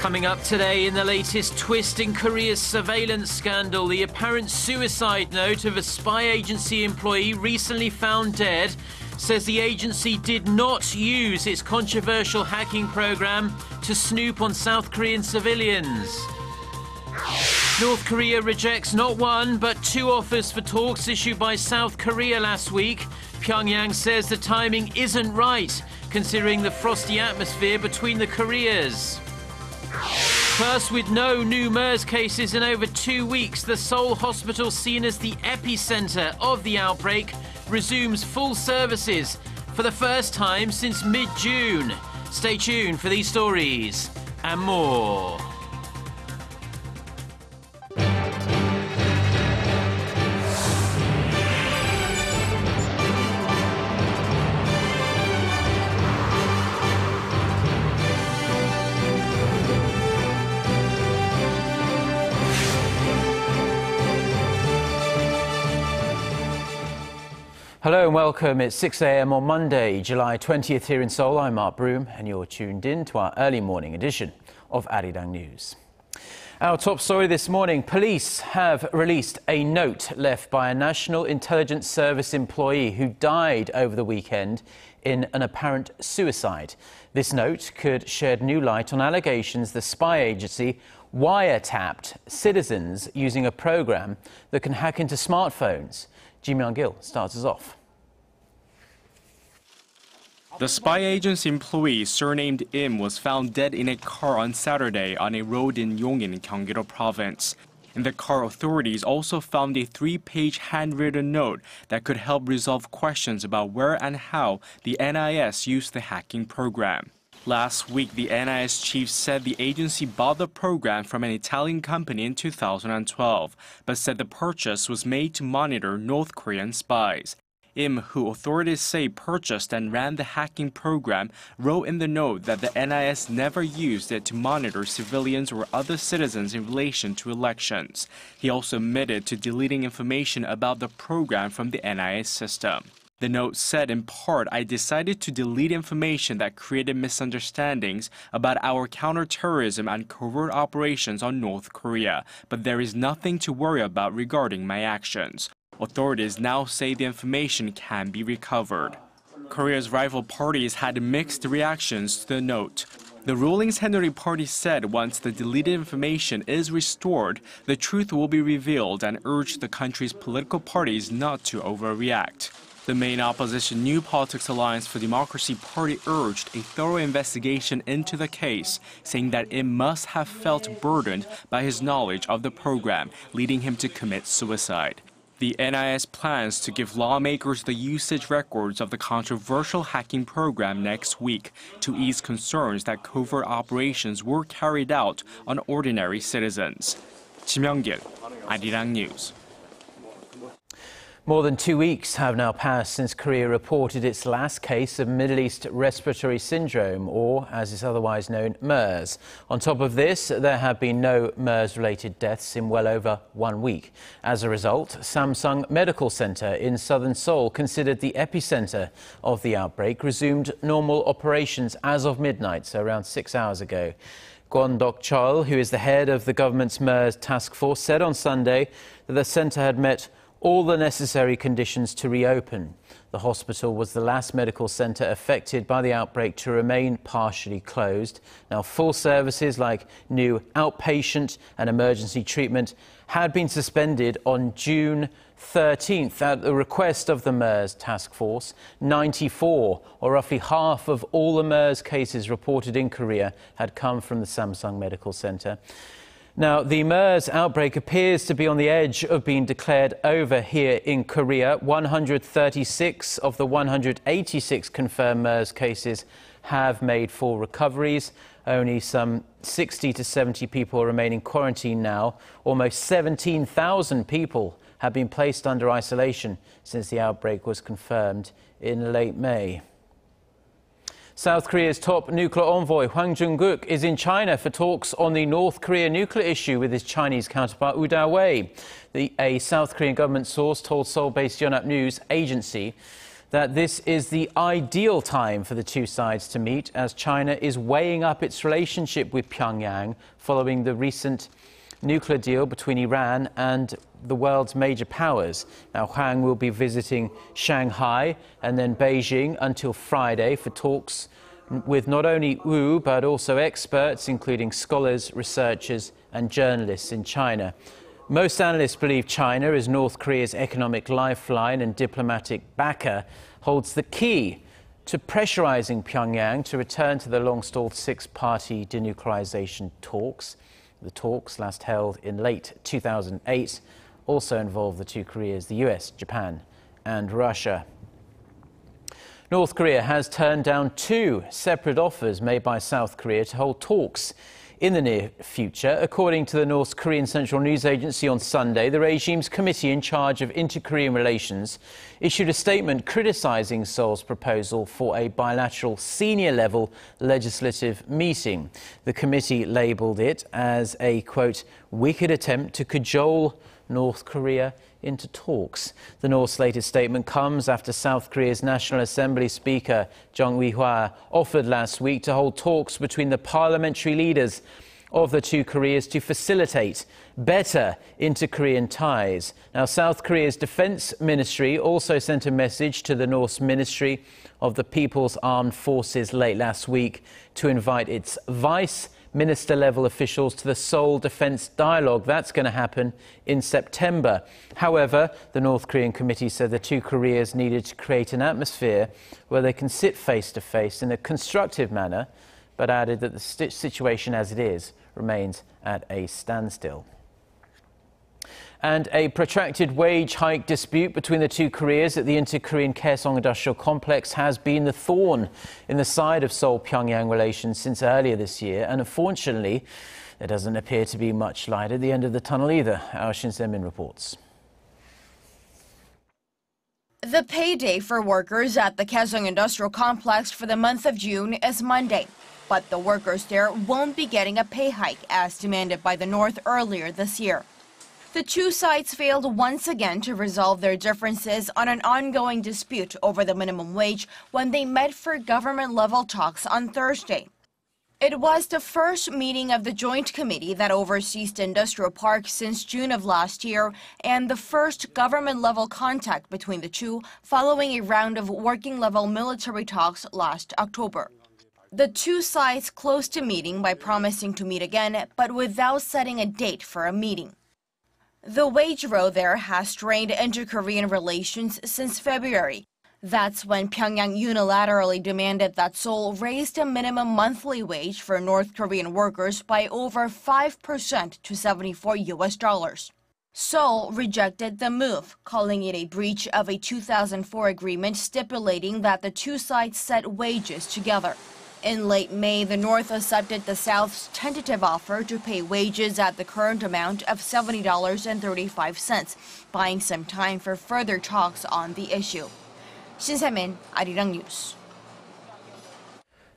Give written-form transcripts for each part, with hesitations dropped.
Coming up today, in the latest twist in Korea's surveillance scandal, the apparent suicide note of a spy agency employee recently found dead says the agency did not use its controversial hacking program to snoop on South Korean civilians. North Korea rejects not one, but two offers for talks issued by South Korea last week. Pyongyang says the timing isn't right, considering the frosty atmosphere between the Koreas. First, with no new MERS cases in over 2 weeks, the Seoul hospital, seen as the epicenter of the outbreak, resumes full services for the first time since mid-June. Stay tuned for these stories and more. Hello and welcome. It's 6 a.m. on Monday, July 20th here in Seoul. I'm Mark Broome and you're tuned in to our early morning edition of Arirang News. Our top story this morning: police have released a note left by a National Intelligence Service employee who died over the weekend in an apparent suicide. This note could shed new light on allegations the spy agency wiretapped citizens using a program that can hack into smartphones. Ji Myung-gil starts us off. The spy agency employee, surnamed Im, was found dead in a car on Saturday on a road in Yongin, Gyeonggi-do Province. In the car, authorities also found a 3-page handwritten note that could help resolve questions about where and how the NIS used the hacking program. Last week, the NIS chief said the agency bought the program from an Italian company in 2012, but said the purchase was made to monitor North Korean spies. Im, who authorities say purchased and ran the hacking program, wrote in the note that the NIS never used it to monitor civilians or other citizens in relation to elections. He also admitted to deleting information about the program from the NIS system. The note said, in part, "I decided to delete information that created misunderstandings about our counterterrorism and covert operations on North Korea, but there is nothing to worry about regarding my actions." Authorities now say the information can be recovered. Korea's rival parties had mixed reactions to the note. The ruling Saenuri party said once the deleted information is restored, the truth will be revealed, and urged the country's political parties not to overreact. The main opposition New Politics Alliance for Democracy party urged a thorough investigation into the case, saying that it must have felt burdened by his knowledge of the program, leading him to commit suicide. The NIS plans to give lawmakers the usage records of the controversial hacking program next week to ease concerns that covert operations were carried out on ordinary citizens. Ji Myung-gil, Arirang News. More than 2 weeks have now passed since Korea reported its last case of Middle East respiratory syndrome, or as is otherwise known, MERS. On top of this, there have been no MERS-related deaths in well over 1 week. As a result, Samsung Medical Center in southern Seoul, considered the epicenter of the outbreak, resumed normal operations as of midnight, so around 6 hours ago. Kwon Dok-chol, who is the head of the government's MERS task force, said on Sunday that the center had met all the necessary conditions to reopen. The hospital was the last medical center affected by the outbreak to remain partially closed. Now, full services like new outpatient and emergency treatment had been suspended on June 13th at the request of the MERS task force. 94, or roughly half of all the MERS cases reported in Korea, had come from the Samsung Medical Center. Now, the MERS outbreak appears to be on the edge of being declared over here in Korea. 136 of the 186 confirmed MERS cases have made full recoveries. Only some 60 to 70 people remain in quarantine now. Almost 17,000 people have been placed under isolation since the outbreak was confirmed in late May. South Korea's top nuclear envoy, Hwang Joonkook, is in China for talks on the North Korea nuclear issue with his Chinese counterpart, Woo Da-wei. A South Korean government source told Seoul-based Yonhap News agency that this is the ideal time for the two sides to meet, as China is weighing up its relationship with Pyongyang following the recent nuclear deal between Iran and the world's major powers. Now, Hwang will be visiting Shanghai and then Beijing until Friday for talks with not only Wu but also experts, including scholars, researchers and journalists in China. Most analysts believe China, as North Korea's economic lifeline and diplomatic backer, holds the key to pressurizing Pyongyang to return to the long-stalled six-party denuclearization talks. The talks, last held in late 2008, also involved the two Koreas, the US, Japan and Russia. North Korea has turned down two separate offers made by South Korea to hold talks in the near future. According to the North Korean Central News Agency on Sunday, the regime's committee in charge of inter-Korean relations issued a statement criticizing Seoul's proposal for a bilateral senior-level legislative meeting. The committee labeled it as a, quote, wicked attempt to cajole North Korea into talks. The North's latest statement comes after South Korea's National Assembly Speaker Jung Wi-hwa offered last week to hold talks between the parliamentary leaders of the two Koreas to facilitate better inter-Korean ties. Now, South Korea's Defense Ministry also sent a message to the North's Ministry of the People's Armed Forces late last week to invite its vice minister-level officials to the Seoul Defense Dialogue. That's going to happen in September. However, the North Korean committee said the two Koreas needed to create an atmosphere where they can sit face-to-face in a constructive manner, but added that the situation as it is remains at a standstill. And a protracted wage hike dispute between the two Koreas at the inter-Korean Kaesong industrial complex has been the thorn in the side of Seoul-Pyongyang relations since earlier this year. And unfortunately, there doesn't appear to be much light at the end of the tunnel either. Our Shin Se-min reports. The payday for workers at the Kaesong industrial complex for the month of June is Monday. But the workers there won't be getting a pay hike as demanded by the North earlier this year. The two sides failed once again to resolve their differences on an ongoing dispute over the minimum wage when they met for government-level talks on Thursday. It was the first meeting of the Joint Committee that oversees the industrial park since June of last year, and the first government-level contact between the two following a round of working-level military talks last October. The two sides closed the meeting by promising to meet again, but without setting a date for a meeting. The wage row there has strained inter-Korean relations since February. That's when Pyongyang unilaterally demanded that Seoul raise the minimum monthly wage for North Korean workers by over 5% to $74. Seoul rejected the move, calling it a breach of a 2004 agreement stipulating that the two sides set wages together. In late May, the North accepted the South's tentative offer to pay wages at the current amount of $70.35, buying some time for further talks on the issue. Shin Se-min, Arirang News.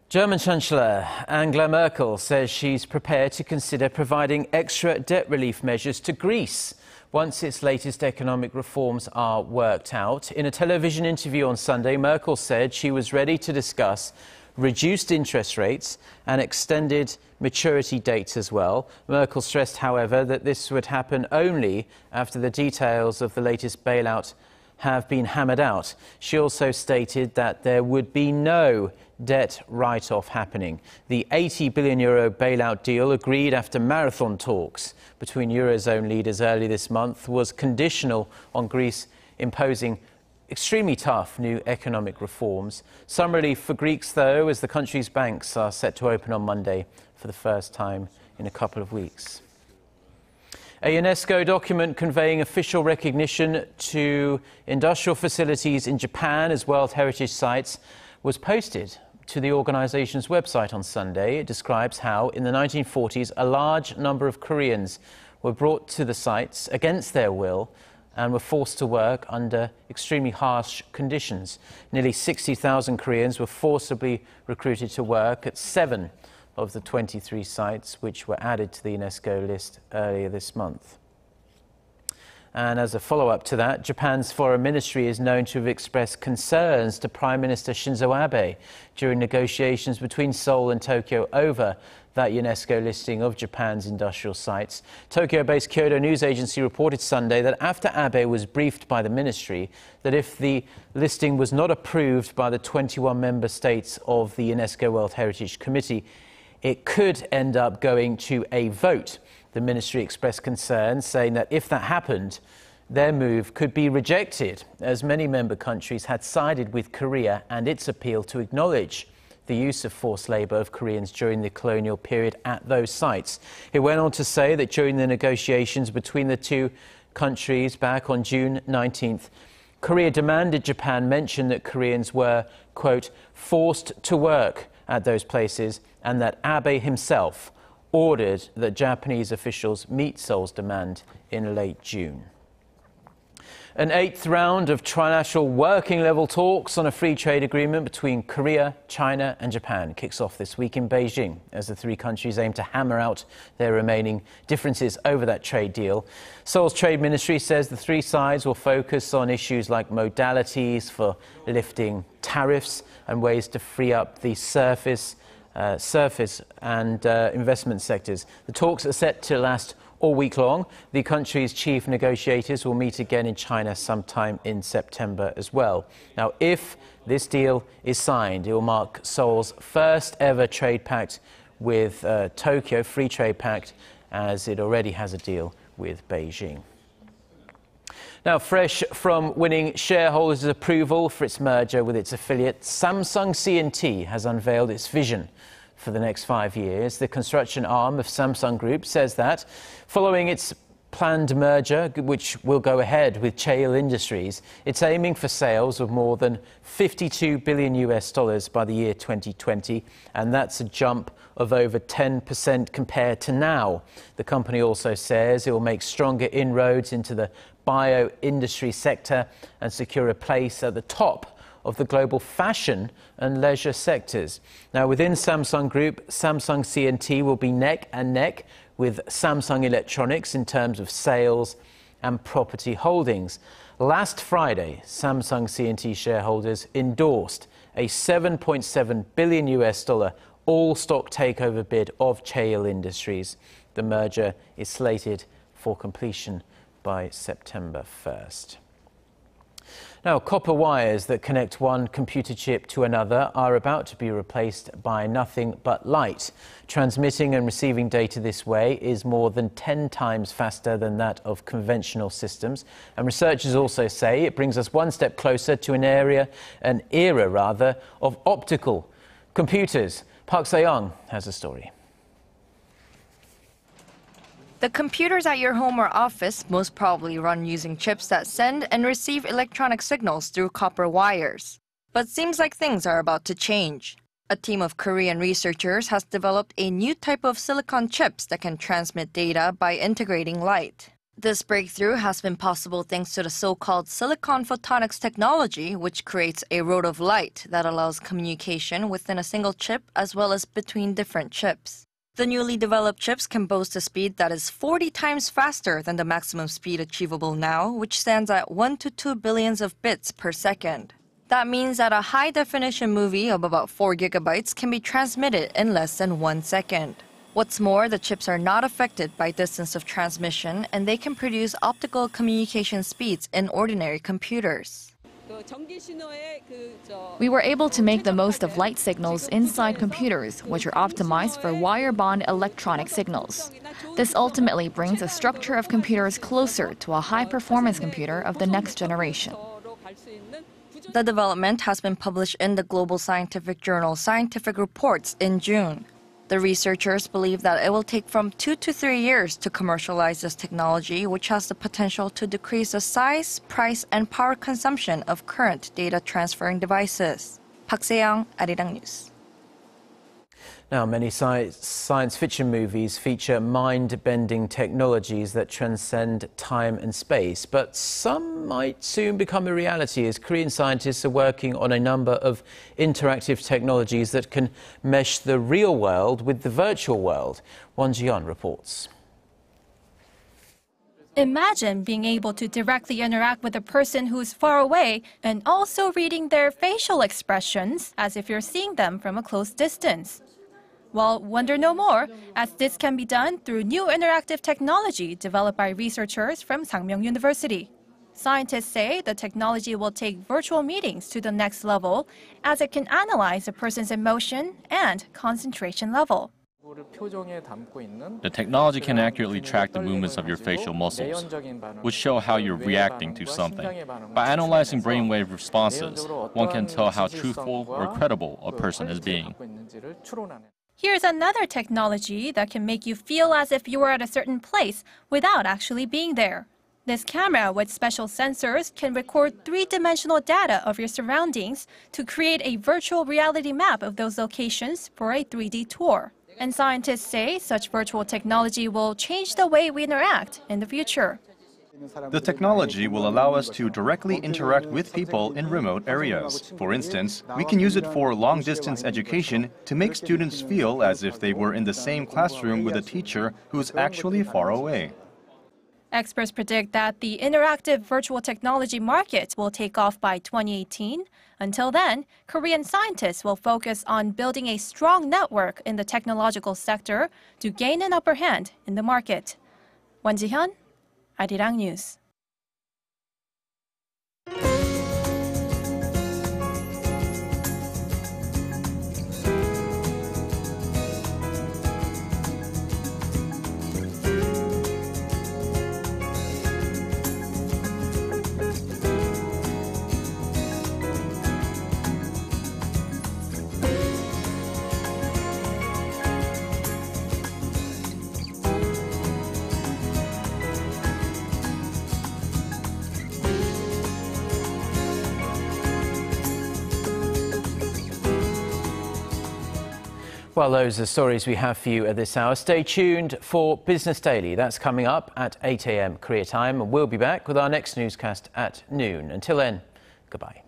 German Chancellor Angela Merkel says she's prepared to consider providing extra debt relief measures to Greece once its latest economic reforms are worked out. In a television interview on Sunday, Merkel said she was ready to discuss reduced interest rates and extended maturity dates as well. Merkel stressed, however, that this would happen only after the details of the latest bailout have been hammered out. She also stated that there would be no debt write-off happening. The €80 billion bailout deal, agreed after marathon talks between Eurozone leaders early this month, was conditional on Greece imposing extremely tough new economic reforms. Some relief for Greeks, though, as the country's banks are set to open on Monday for the first time in a couple of weeks. A UNESCO document conveying official recognition to industrial facilities in Japan as World Heritage Sites was posted to the organization's website on Sunday. It describes how, in the 1940s, a large number of Koreans were brought to the sites against their will and were forced to work under extremely harsh conditions. Nearly 60,000 Koreans were forcibly recruited to work at 7 of the 23 sites which were added to the UNESCO list earlier this month. And as a follow-up to that, Japan's foreign ministry is known to have expressed concerns to Prime Minister Shinzo Abe during negotiations between Seoul and Tokyo over that UNESCO listing of Japan's industrial sites. Tokyo-based Kyodo News Agency reported Sunday that after Abe was briefed by the ministry that if the listing was not approved by the 21 member states of the UNESCO World Heritage Committee, it could end up going to a vote. The ministry expressed concern, saying that if that happened, their move could be rejected, as many member countries had sided with Korea and its appeal to acknowledge the use of forced labour of Koreans during the colonial period at those sites. It went on to say that during the negotiations between the two countries back on June 19th, Korea demanded Japan mention that Koreans were, quote, forced to work at those places, and that Abe himself ordered that Japanese officials meet Seoul's demand in late June. An 8th round of trilateral working-level talks on a free trade agreement between Korea, China and Japan kicks off this week in Beijing as the three countries aim to hammer out their remaining differences over that trade deal. Seoul's Trade Ministry says the three sides will focus on issues like modalities for lifting tariffs and ways to free up the surface and investment sectors. The talks are set to last all week long. The country's chief negotiators will meet again in China sometime in September as well. Now, if this deal is signed, it will mark Seoul's first ever trade pact with Tokyo, free trade pact, as it already has a deal with Beijing. Now, fresh from winning shareholders' approval for its merger with its affiliate, Samsung C&T has unveiled its vision for the next 5 years. The construction arm of Samsung Group says that following its planned merger, which will go ahead with Seoul Industries, it's aiming for sales of more than $52 billion by the year 2020, and that's a jump of over 10% compared to now. The company also says it will make stronger inroads into the bio-industry sector and secure a place at the top of the global fashion and leisure sectors. Now, within Samsung Group, Samsung C&T will be neck and neck with Samsung Electronics in terms of sales and property holdings. Last Friday, Samsung C&T shareholders endorsed a $7.7 billion all-stock takeover bid of Seoul Industries. The merger is slated for completion by September 1st. Now, copper wires that connect one computer chip to another are about to be replaced by nothing but light. Transmitting and receiving data this way is more than 10 times faster than that of conventional systems. And researchers also say it brings us one step closer to an era of optical computers. Park Se-young has a story. The computers at your home or office most probably run using chips that send and receive electronic signals through copper wires. But seems like things are about to change. A team of Korean researchers has developed a new type of silicon chips that can transmit data by integrating light. This breakthrough has been possible thanks to the so-called silicon photonics technology, which creates a road of light that allows communication within a single chip as well as between different chips. The newly developed chips can boast a speed that is 40 times faster than the maximum speed achievable now, which stands at 1 to 2 billions of bits per second. That means that a high-definition movie of about 4 gigabytes can be transmitted in less than 1 second. What's more, the chips are not affected by distance of transmission, and they can produce optical communication speeds in ordinary computers. We were able to make the most of light signals inside computers, which are optimized for wire-bond electronic signals. This ultimately brings the structure of computers closer to a high-performance computer of the next generation. The development has been published in the global scientific journal Scientific Reports in June. The researchers believe that it will take from 2 to 3 years to commercialize this technology, which has the potential to decrease the size, price, and power consumption of current data transferring devices. Park Se-young, Arirang News. Now, many science fiction movies feature mind-bending technologies that transcend time and space, but some might soon become a reality as Korean scientists are working on a number of interactive technologies that can mesh the real world with the virtual world. Hwang Joonkook reports. Imagine being able to directly interact with a person who's far away and also reading their facial expressions as if you're seeing them from a close distance. Well, wonder no more, as this can be done through new interactive technology developed by researchers from Sangmyeong University. Scientists say the technology will take virtual meetings to the next level, as it can analyze a person's emotion and concentration level. The technology can accurately track the movements of your facial muscles, which show how you're reacting to something. By analyzing brainwave responses, one can tell how truthful or credible a person is being. Here's another technology that can make you feel as if you were at a certain place without actually being there. This camera with special sensors can record three-dimensional data of your surroundings to create a virtual reality map of those locations for a 3D tour. And scientists say such virtual technology will change the way we interact in the future. The technology will allow us to directly interact with people in remote areas. For instance, we can use it for long-distance education to make students feel as if they were in the same classroom with a teacher who's actually far away. Experts predict that the interactive virtual technology market will take off by 2018. Until then, Korean scientists will focus on building a strong network in the technological sector to gain an upper hand in the market. Won Ji-hyun, Arirang News. Well, those are the stories we have for you at this hour. Stay tuned for Business Daily. That's coming up at 8 a.m. Korea time. And we'll be back with our next newscast at noon. Until then, goodbye.